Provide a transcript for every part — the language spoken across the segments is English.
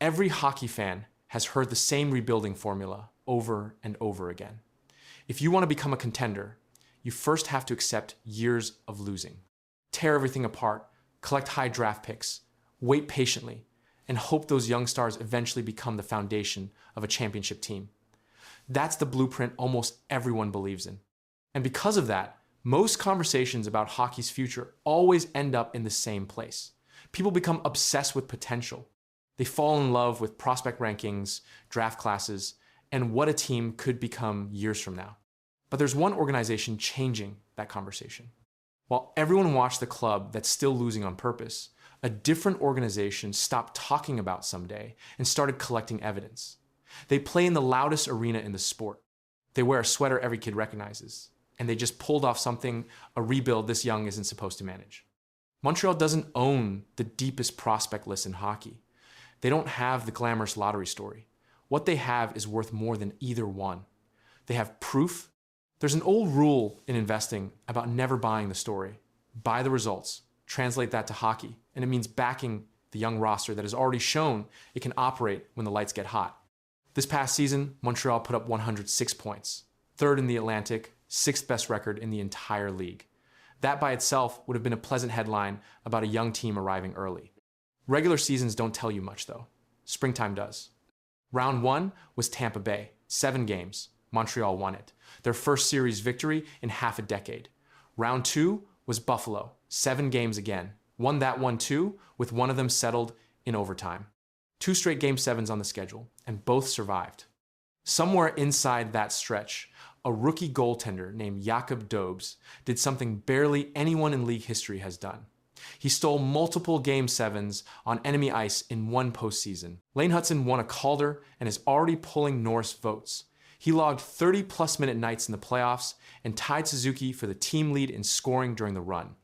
Every hockey fan has heard the same rebuilding formula over and over again. If you want to become a contender, you first have to accept years of losing. Tear everything apart, collect high draft picks, wait patiently, and hope those young stars eventually become the foundation of a championship team. That's the blueprint almost everyone believes in. And because of that, most conversations about hockey's future always end up in the same place. People become obsessed with potential. They fall in love with prospect rankings, draft classes, and what a team could become years from now. But there's one organization changing that conversation. While everyone watched the club that's still losing on purpose, a different organization stopped talking about someday and started collecting evidence. They play in the loudest arena in the sport. They wear a sweater every kid recognizes, and they just pulled off something a rebuild this young isn't supposed to manage. Montreal doesn't own the deepest prospect list in hockey. They don't have the glamorous lottery story. What they have is worth more than either one. They have proof. There's an old rule in investing about never buying the story. Buy the results. Translate that to hockey, and it means backing the young roster that has already shown it can operate when the lights get hot. This past season, Montreal put up 106 points, third in the Atlantic, sixth best record in the entire league. That by itself would have been a pleasant headline about a young team arriving early. Regular seasons don't tell you much though. Springtime does. Round 1 was Tampa Bay, 7 games. Montreal won it, their first series victory in half a decade. Round 2 was Buffalo, 7 games again. Won that one too, with one of them settled in overtime. 2 straight Game 7s on the schedule, and both survived. Somewhere inside that stretch, a rookie goaltender named Jakob Dobes did something barely anyone in league history has done. He stole multiple Game 7s on enemy ice in one postseason. Lane Hutson won a Calder and is already pulling Norris votes. He logged 30-plus minute nights in the playoffs and tied Suzuki for the team lead in scoring during the run.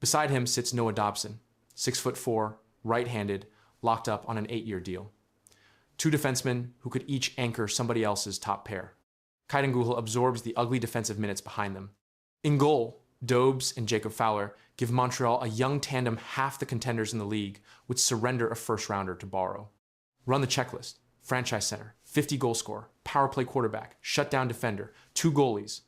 Beside him sits Noah Dobson, 6'4", right-handed, locked up on an 8-year deal. 2 defensemen who could each anchor somebody else's top pair. Kaidenguhl absorbs the ugly defensive minutes behind them. In goal, Dobes and Jacob Fowler give Montreal a young tandem half the contenders in the league would surrender a first-rounder to borrow. Run the checklist. Franchise center, 50 goal scorer, power play quarterback, shutdown defender, 2 goalies.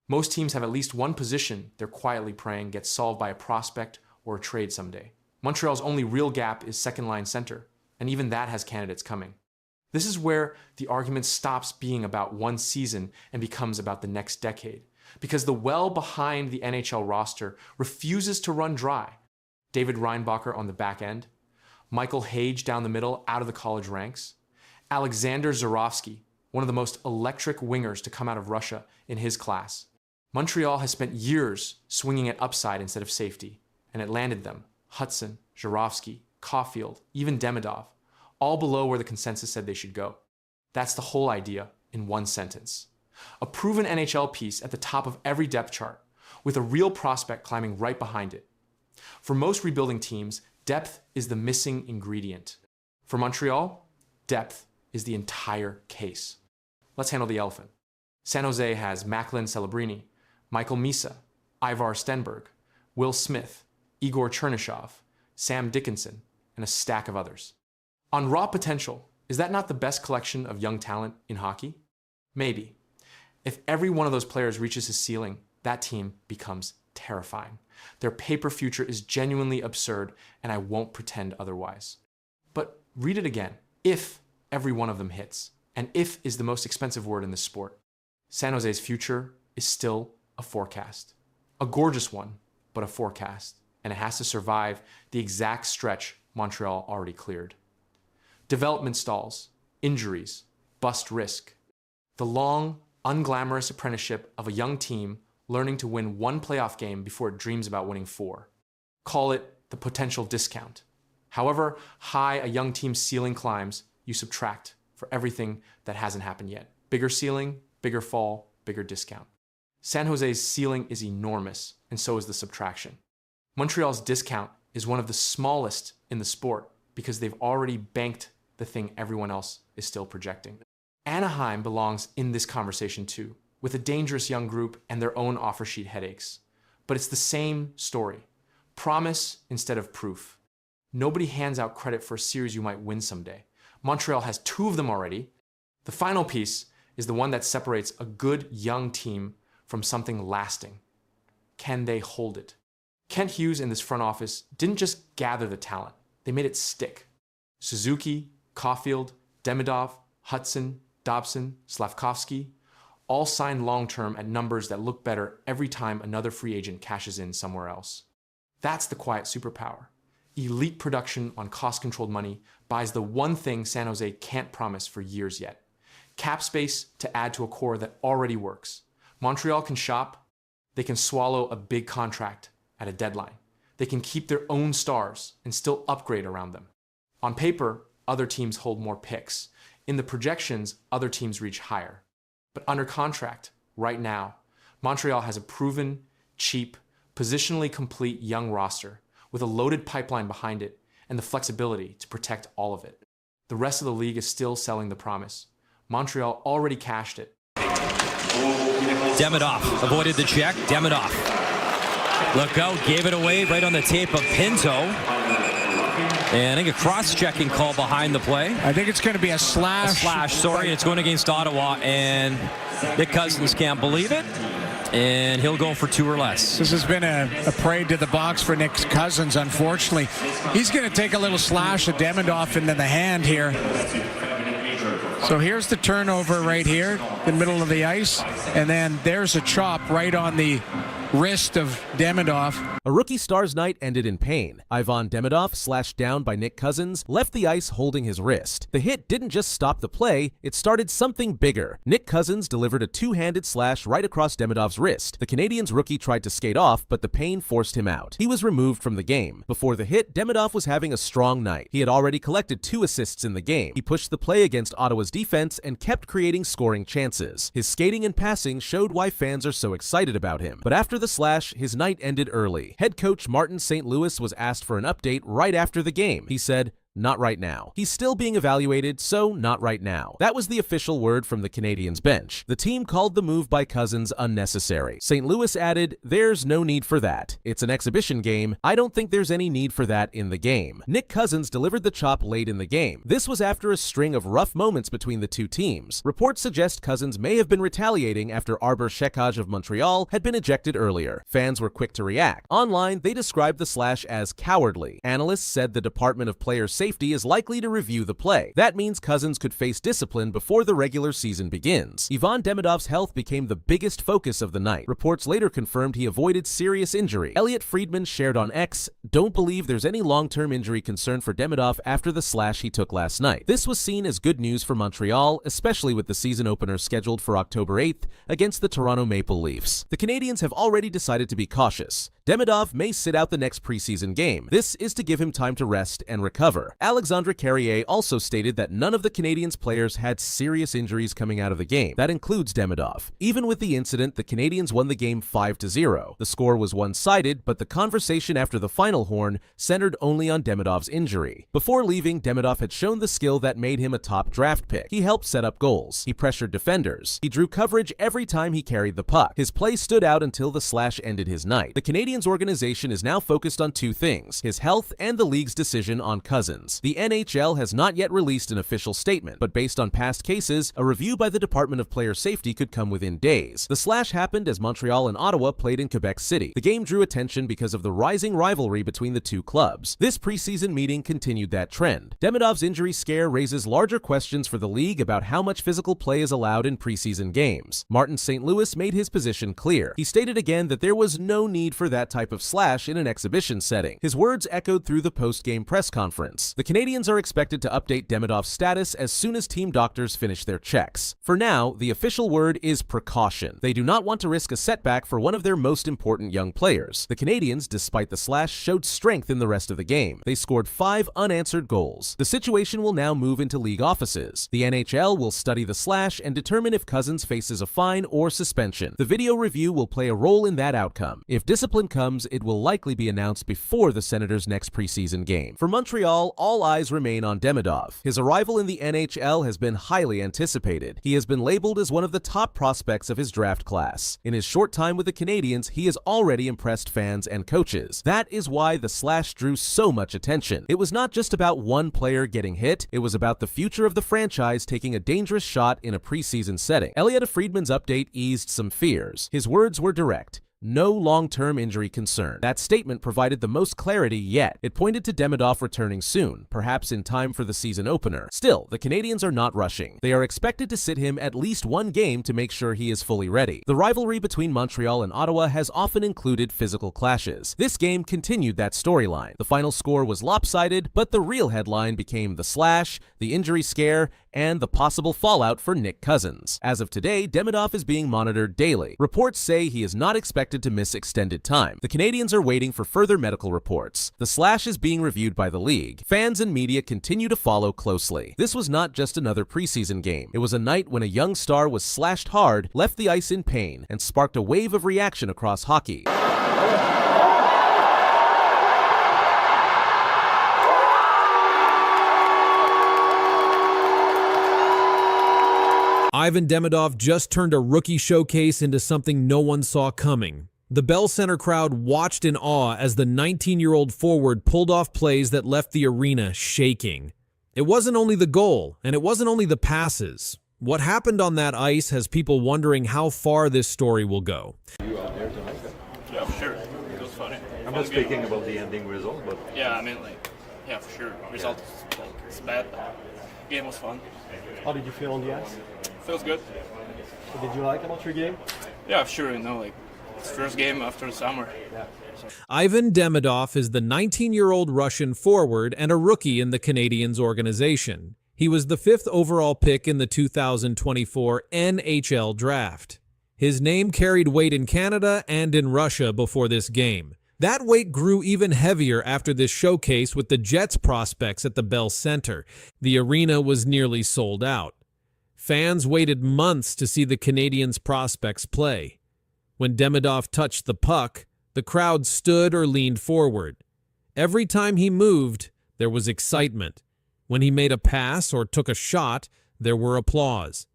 Most teams have at least one position they're quietly praying gets solved by a prospect or a trade someday. Montreal's only real gap is second-line center, and even that has candidates coming. This is where the argument stops being about one season and becomes about the next decade, because the well behind the NHL roster refuses to run dry. David Reinbacher on the back end, Michael Hage down the middle out of the college ranks, Alexander Zurovsky, one of the most electric wingers to come out of Russia in his class. Montreal has spent years swinging at upside instead of safety, and it landed them, Hutson, Jurovsky, Caufield, even Demidov, all below where the consensus said they should go. That's the whole idea in one sentence. A proven NHL piece at the top of every depth chart, with a real prospect climbing right behind it. For most rebuilding teams, depth is the missing ingredient. For Montreal, depth is the entire case. Let's handle the elephant. San Jose has Macklin Celebrini, Michael Misa, Ivar Stenberg, Will Smith, Igor Chernyshov, Sam Dickinson, and a stack of others. On raw potential, is that not the best collection of young talent in hockey? Maybe. If every one of those players reaches his ceiling, that team becomes terrifying. Their paper future is genuinely absurd, and I won't pretend otherwise. But read it again. If every one of them hits, and if is the most expensive word in this sport, San Jose's future is still a forecast. A gorgeous one, but a forecast, and it has to survive the exact stretch Montreal already cleared. Development stalls, injuries, bust risk. The long, unglamorous apprenticeship of a young team learning to win 1 playoff game before it dreams about winning 4. Call it the potential discount. However high a young team's ceiling climbs, you subtract for everything that hasn't happened yet. Bigger ceiling, bigger fall, bigger discount. San Jose's ceiling is enormous, and so is the subtraction. Montreal's discount is one of the smallest in the sport because they've already banked the thing everyone else is still projecting. Anaheim belongs in this conversation too, with a dangerous young group and their own offer sheet headaches. But it's the same story. Promise instead of proof. Nobody hands out credit for a series you might win someday. Montreal has 2 of them already. The final piece is the one that separates a good young team from something lasting. Can they hold it? Kent Hughes and this front office didn't just gather the talent, they made it stick. Suzuki, Caufield, Demidov, Hutson, Dobson, Slafkovsky, all signed long-term at numbers that look better every time another free agent cashes in somewhere else. That's the quiet superpower. Elite production on cost-controlled money buys the one thing San Jose can't promise for years yet. Cap space to add to a core that already works. Montreal can shop. They can swallow a big contract at a deadline. They can keep their own stars and still upgrade around them. On paper, other teams hold more picks. In the projections, other teams reach higher. But under contract, right now, Montreal has a proven, cheap, positionally complete young roster with a loaded pipeline behind it and the flexibility to protect all of it. The rest of the league is still selling the promise. Montreal already cashed it. Demidov avoided the check. Demidov. Look out, gave it away right on the tape of Pinto. And I think a cross-checking call behind the play. I think it's going to be a slash. A slash, sorry. It's going against Ottawa, and Nick Cousins can't believe it. And he'll go for 2 or less. This has been a parade to the box for Nick Cousins, unfortunately. He's going to take a little slash of Demidov into the hand here. So here's the turnover right here, the middle of the ice. And then there's a chop right on the wrist of Demidov. A rookie star's night ended in pain. Ivan Demidov, slashed down by Nick Cousins, left the ice holding his wrist. The hit didn't just stop the play, it started something bigger. Nick Cousins delivered a 2-handed slash right across Demidov's wrist. The Canadiens rookie tried to skate off, but the pain forced him out. He was removed from the game. Before the hit, Demidov was having a strong night. He had already collected 2 assists in the game. He pushed the play against Ottawa's defense and kept creating scoring chances. His skating and passing showed why fans are so excited about him. But after the slash, his night ended early. Head coach Martin St. Louis was asked for an update right after the game. He said, "Not right now. He's still being evaluated, so not right now." That was the official word from the Canadiens bench. The team called the move by Cousins unnecessary. St. Louis added, "There's no need for that. It's an exhibition game. I don't think there's any need for that in the game." Nick Cousins delivered the chop late in the game. This was after a string of rough moments between the two teams. Reports suggest Cousins may have been retaliating after Arbor Shekaj of Montreal had been ejected earlier. Fans were quick to react. Online, they described the slash as cowardly. Analysts said the Department of Player Safety is likely to review the play. That means Cousins could face discipline before the regular season begins. Ivan Demidov's health became the biggest focus of the night. Reports later confirmed he avoided serious injury. Elliot Friedman shared on X, "Don't believe there's any long-term injury concern for Demidov after the slash he took last night." This was seen as good news for Montreal, especially with the season opener scheduled for October 8th against the Toronto Maple Leafs. The Canadiens have already decided to be cautious. Demidov may sit out the next preseason game. This is to give him time to rest and recover. Alexandre Carrier also stated that none of the Canadiens players had serious injuries coming out of the game. That includes Demidov. Even with the incident, the Canadiens won the game 5-0. The score was one-sided, but the conversation after the final horn centered only on Demidov's injury. Before leaving, Demidov had shown the skill that made him a top draft pick. He helped set up goals. He pressured defenders. He drew coverage every time he carried the puck. His play stood out until the slash ended his night. The Canadiens organization is now focused on 2 things: his health and the league's decision on Cousins. The NHL has not yet released an official statement, but based on past cases, a review by the Department of Player Safety could come within days. The slash happened as Montreal and Ottawa played in Quebec City. The game drew attention because of the rising rivalry between the two clubs. This preseason meeting continued that trend. Demidov's injury scare raises larger questions for the league about how much physical play is allowed in preseason games. Martin St. Louis made his position clear. He stated again that there was no need for that type of slash in an exhibition setting. His words echoed through the post-game press conference. The Canadiens are expected to update Demidov's status as soon as team doctors finish their checks. For now, the official word is precaution. They do not want to risk a setback for one of their most important young players. The Canadiens, despite the slash, showed strength in the rest of the game. They scored 5 unanswered goals. The situation will now move into league offices. The NHL will study the slash and determine if Cousins faces a fine or suspension. The video review will play a role in that outcome. If discipline comes comes, it will likely be announced before the Senators' next preseason game. For Montreal, all eyes remain on Demidov. His arrival in the NHL has been highly anticipated. He has been labeled as one of the top prospects of his draft class. In his short time with the Canadiens, he has already impressed fans and coaches. That is why the slash drew so much attention. It was not just about one player getting hit, it was about the future of the franchise taking a dangerous shot in a preseason setting. Elliotte Friedman's update eased some fears. His words were direct. No long-term injury concern. That statement provided the most clarity yet. It pointed to Demidov returning soon, perhaps in time for the season opener. Still, the Canadiens are not rushing. They are expected to sit him at least one game to make sure he is fully ready. The rivalry between Montreal and Ottawa has often included physical clashes. This game continued that storyline. The final score was lopsided, but the real headline became the slash, the injury scare, and the possible fallout for Nick Cousins. As of today, Demidov is being monitored daily. Reports say he is not expected to miss extended time. The Canadiens are waiting for further medical reports. The slash is being reviewed by the league. Fans and media continue to follow closely. This was not just another preseason game. It was a night when a young star was slashed hard, left the ice in pain, and sparked a wave of reaction across hockey. Ivan Demidov just turned a rookie showcase into something no one saw coming. The Bell Center crowd watched in awe as the 19-year-old forward pulled off plays that left the arena shaking. It wasn't only the goal, and it wasn't only the passes. What happened on that ice has people wondering how far this story will go. You out there tonight? Yeah, for sure. It was funny. I'm not speaking about the ending result, but Yeah, I mean, yeah, for sure. Result, it's bad, but game was fun. How did you feel on the ice? Feels good. So did you like about your game? Yeah, sure. It's first game after the summer. Yeah. Ivan Demidov is the 19-year-old Russian forward and a rookie in the Canadiens organization. He was the 5th overall pick in the 2024 NHL draft. His name carried weight in Canada and in Russia before this game. That weight grew even heavier after this showcase with the Jets prospects at the Bell Center. The arena was nearly sold out. Fans waited months to see the Canadiens prospects play. When Demidov touched the puck, the crowd stood or leaned forward. Every time he moved, there was excitement. When he made a pass or took a shot, there were applause.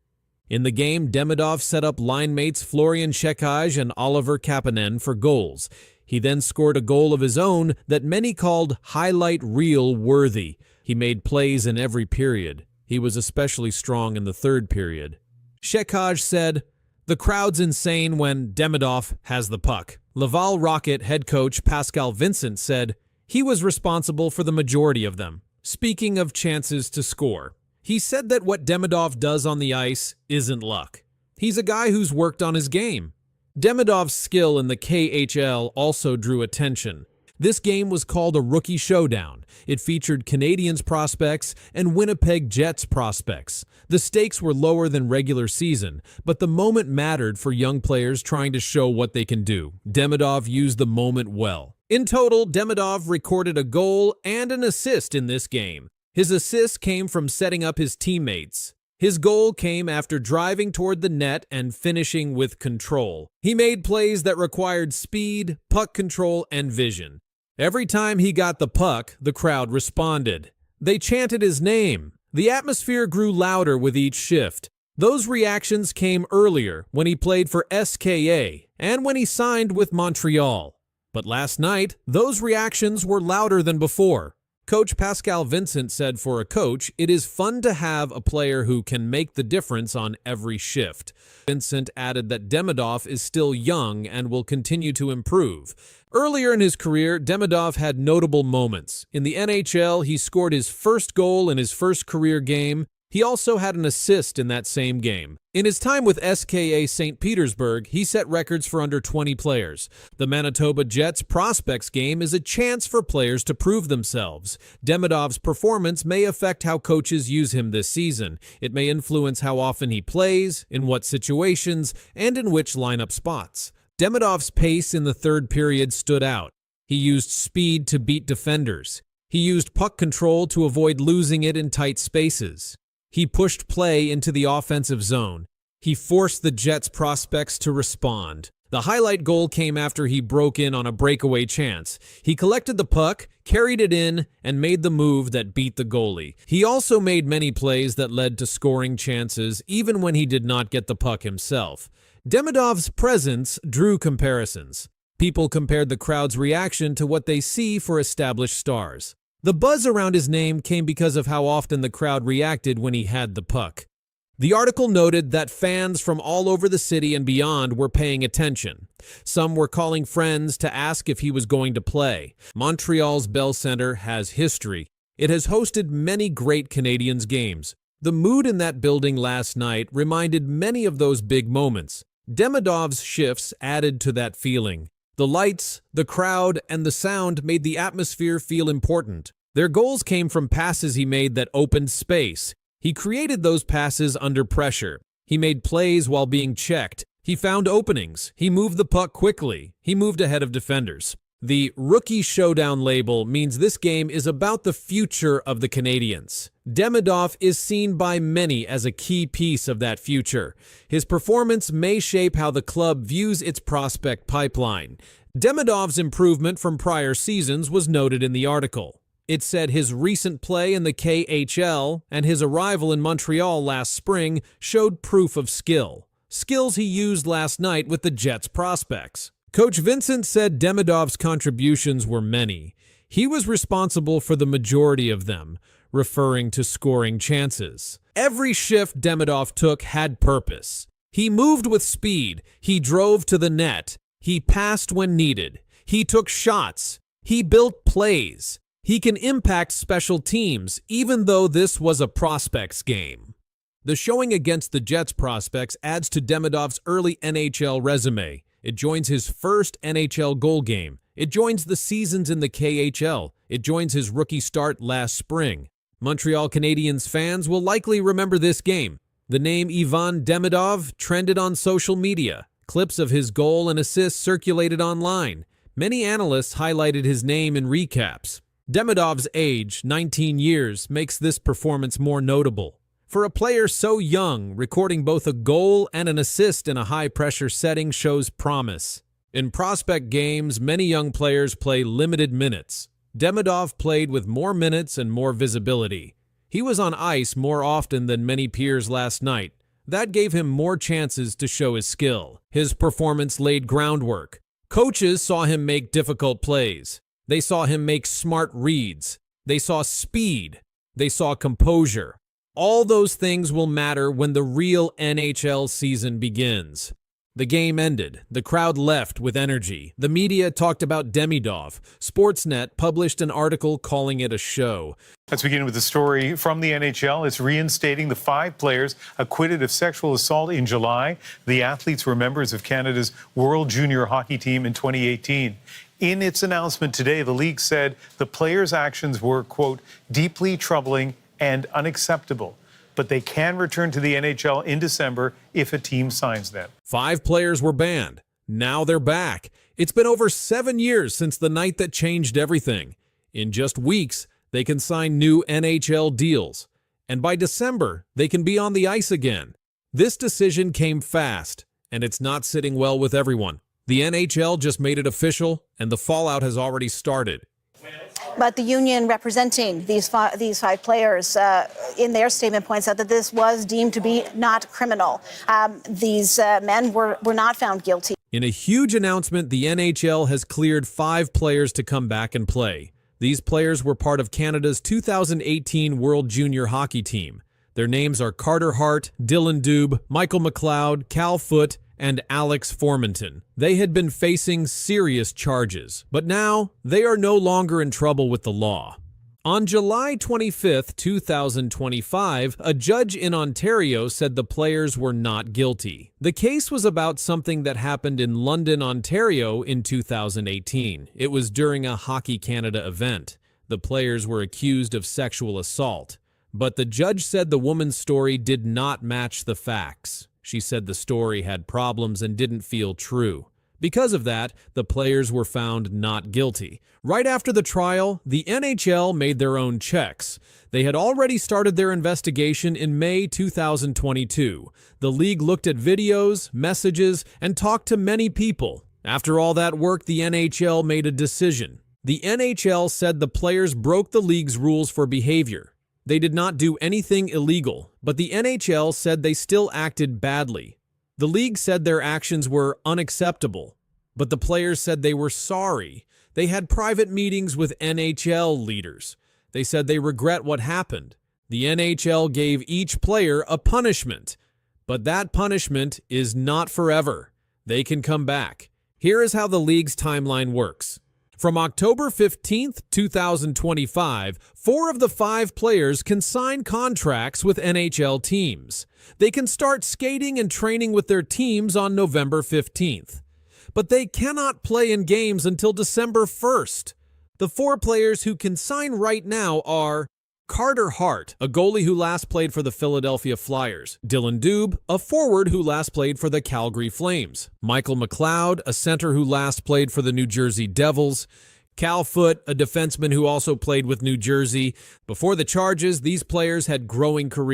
In the game, Demidov set up line mates Florian Šekaj and Oliver Kapanen for goals. He then scored a goal of his own that many called highlight reel worthy. He made plays in every period. He was especially strong in the third period. Šekaj said, "The crowd's insane when Demidov has the puck." Laval Rocket head coach Pascal Vincent said, "He was responsible for the majority of them." Speaking of chances to score, he said that what Demidov does on the ice isn't luck. He's a guy who's worked on his game. Demidov's skill in the KHL also drew attention. This game was called a rookie showdown. It featured Canadiens prospects and Winnipeg Jets prospects. The stakes were lower than regular season, but the moment mattered for young players trying to show what they can do. Demidov used the moment well. In total, Demidov recorded a goal and an assist in this game. His assist came from setting up his teammates. His goal came after driving toward the net and finishing with control. He made plays that required speed, puck control, and vision. Every time he got the puck, the crowd responded. They chanted his name. The atmosphere grew louder with each shift. Those reactions came earlier when he played for SKA and when he signed with Montreal. But last night, those reactions were louder than before. Coach Pascal Vincent said for a coach, it is fun to have a player who can make the difference on every shift. Vincent added that Demidov is still young and will continue to improve. Earlier in his career, Demidov had notable moments. In the NHL, he scored his first goal in his first career game. He also had an assist in that same game. In his time with SKA St. Petersburg, he set records for under 20 players. The Manitoba Jets prospects game is a chance for players to prove themselves. Demidov's performance may affect how coaches use him this season. It may influence how often he plays, in what situations, and in which lineup spots. Demidov's pace in the third period stood out. He used speed to beat defenders. He used puck control to avoid losing it in tight spaces. He pushed play into the offensive zone. He forced the Jets prospects to respond. The highlight goal came after he broke in on a breakaway chance. He collected the puck, carried it in, and made the move that beat the goalie. He also made many plays that led to scoring chances, even when he did not get the puck himself. Demidov's presence drew comparisons. People compared the crowd's reaction to what they see for established stars. The buzz around his name came because of how often the crowd reacted when he had the puck. The article noted that fans from all over the city and beyond were paying attention. Some were calling friends to ask if he was going to play. Montreal's Bell Centre has history. It has hosted many great Canadiens games. The mood in that building last night reminded many of those big moments. Demidov's shifts added to that feeling. The lights, the crowd, and the sound made the atmosphere feel important. Their goals came from passes he made that opened space. He created those passes under pressure. He made plays while being checked. He found openings. He moved the puck quickly. He moved ahead of defenders. The Rookie Showdown label means this game is about the future of the Canadiens. Demidov is seen by many as a key piece of that future. His performance may shape how the club views its prospect pipeline. Demidov's improvement from prior seasons was noted in the article. It said his recent play in the KHL and his arrival in Montreal last spring showed proof of skill. Skills he used last night with the Jets prospects. Coach Vincent said Demidov's contributions were many. He was responsible for the majority of them, referring to scoring chances. Every shift Demidov took had purpose. He moved with speed. He drove to the net. He passed when needed. He took shots. He built plays. He can impact special teams, even though this was a prospects game. The showing against the Jets prospects adds to Demidov's early NHL resume. It joins his first NHL goal game. It joins the seasons in the KHL. It joins his rookie start last spring. Montreal Canadiens fans will likely remember this game. The name Ivan Demidov trended on social media. Clips of his goal and assists circulated online. Many analysts highlighted his name in recaps. Demidov's age, 19 years, makes this performance more notable. For a player so young, recording both a goal and an assist in a high-pressure setting shows promise. In prospect games, many young players play limited minutes. Demidov played with more minutes and more visibility. He was on ice more often than many peers last night. That gave him more chances to show his skill. His performance laid groundwork. Coaches saw him make difficult plays. They saw him make smart reads. They saw speed. They saw composure. All those things will matter when the real NHL season begins. The game ended. The crowd left with energy. The media talked about Demidov. Sportsnet published an article calling it a show. Let's begin with the story from the NHL. It's reinstating the 5 players acquitted of sexual assault in July. The athletes were members of Canada's World Junior Hockey Team in 2018. In its announcement today, the league said the players' actions were, quote, deeply troubling and unacceptable, but they can return to the NHL in December if a team signs them. 5 players were banned. Now they're back. It's been over 7 years since the night that changed everything. In just weeks, they can sign new NHL deals. And by December, they can be on the ice again. This decision came fast, and it's not sitting well with everyone. The NHL just made it official, and the fallout has already started. But the union representing these five players in their statement points out that this was deemed to be not criminal. These men were not found guilty. In a huge announcement, the NHL has cleared 5 players to come back and play. These players were part of Canada's 2018 World Junior Hockey Team. Their names are Carter Hart, Dylan Dube, Michael McLeod, Cal Foote, and Alex Formanton. They had been facing serious charges, but now they are no longer in trouble with the law. On July 25, 2025, a judge in Ontario said the players were not guilty. The case was about something that happened in London, Ontario in 2018. It was during a Hockey Canada event. The players were accused of sexual assault, but the judge said the woman's story did not match the facts. She said the story had problems and didn't feel true. Because of that, the players were found not guilty. Right after the trial, the NHL made their own checks. They had already started their investigation in May 2022. The league looked at videos, messages, and talked to many people. After all that work, the NHL made a decision. The NHL said the players broke the league's rules for behavior. They did not do anything illegal, but the NHL said they still acted badly. The league said their actions were unacceptable, but the players said they were sorry. They had private meetings with NHL leaders. They said they regret what happened. The NHL gave each player a punishment, but that punishment is not forever. They can come back. Here is how the league's timeline works. From October 15th, 2025, 4 of the 5 players can sign contracts with NHL teams. They can start skating and training with their teams on November 15th. But they cannot play in games until December 1st. The 4 players who can sign right now are Carter Hart, a goalie who last played for the Philadelphia Flyers; Dylan Dubé, a forward who last played for the Calgary Flames; Michael McLeod, a center who last played for the New Jersey Devils; Cal Foote, a defenseman who also played with New Jersey. Before the charges, these players had growing careers.